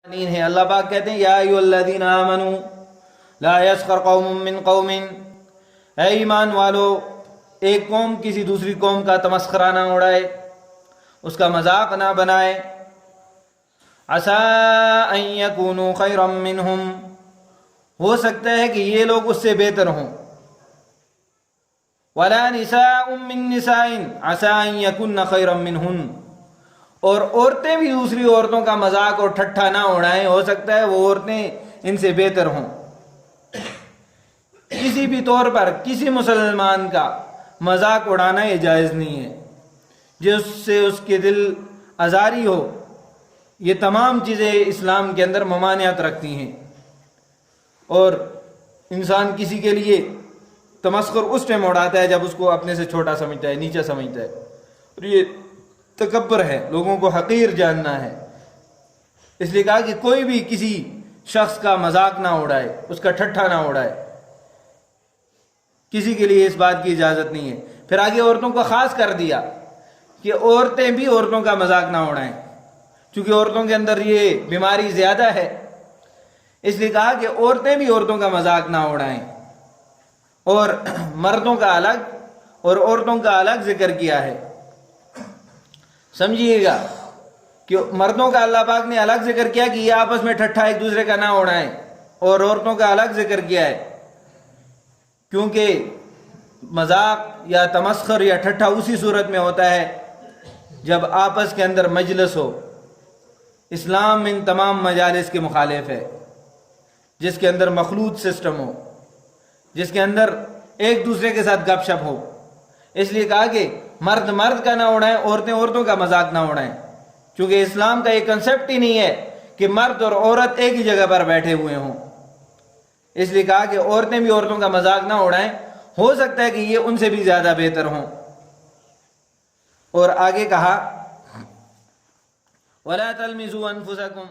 ہے۔ اللہ پاک کہتے ہیں یا ایها الذین آمنوا لا یسخر قوم من قوم، اے ایمان والو ایک قوم کسی دوسری قوم کا تمسخرہ نہ اڑائے، اس کا مذاق نہ بنائے۔ عسیٰ ان یکونوا خیرا منهم، ہو سکتا ہے کہ یہ لوگ اس سے بہتر ہوں۔ ولا نساء من نساء عسیٰ ان یکن خیرا منہن، اور عورتیں بھی دوسری عورتوں کا مذاق اور ٹھٹھا نہ اڑائیں، ہو سکتا ہے وہ عورتیں ان سے بہتر ہوں۔ کسی بھی طور پر کسی مسلمان کا مذاق اڑانا یہ جائز نہیں ہے، جس سے اس کے دل آزاری ہو۔ یہ تمام چیزیں اسلام کے اندر ممانعت رکھتی ہیں، اور انسان کسی کے لیے تمسخر اس ٹائم اڑاتا ہے جب اس کو اپنے سے چھوٹا سمجھتا ہے، نیچا سمجھتا ہے، اور یہ تکبر ہے، لوگوں کو حقیر جاننا ہے۔ اس لیے کہا کہ کوئی بھی کسی شخص کا مذاق نہ اڑائے، اس کا ٹھٹھا نہ اڑائے، کسی کے لیے اس بات کی اجازت نہیں ہے۔ پھر آگے عورتوں کو خاص کر دیا کہ عورتیں بھی عورتوں کا مذاق نہ اڑائیں، چونکہ عورتوں کے اندر یہ بیماری زیادہ ہے، اس لیے کہا کہ عورتیں بھی عورتوں کا مذاق نہ اڑائیں، اور مردوں کا الگ اور عورتوں کا الگ ذکر کیا ہے۔ سمجھیے گا کہ مردوں کا اللہ پاک نے الگ ذکر کیا کہ یہ آپس میں ٹھٹھا ایک دوسرے کا نہ اڑائیں، اور عورتوں کا الگ ذکر کیا ہے، کیونکہ مذاق یا تمسخر یا ٹھٹھا اسی صورت میں ہوتا ہے جب آپس کے اندر مجلس ہو۔ اسلام ان تمام مجالس کے مخالف ہے جس کے اندر مخلوط سسٹم ہو، جس کے اندر ایک دوسرے کے ساتھ گپ شپ ہو۔ اس لیے کہا کہ مرد مرد کا نہ اڑائیں، عورتیں عورتوں کا مذاق نہ اڑائیں، کیونکہ اسلام کا یہ کنسیپٹ ہی نہیں ہے کہ مرد اور عورت ایک ہی جگہ پر بیٹھے ہوئے ہوں۔ اس لیے کہا کہ عورتیں بھی عورتوں کا مذاق نہ اڑائیں، ہو سکتا ہے کہ یہ ان سے بھی زیادہ بہتر ہوں۔ اور آگے کہا وَلَا تَلْمِزُوا أَنفسكم،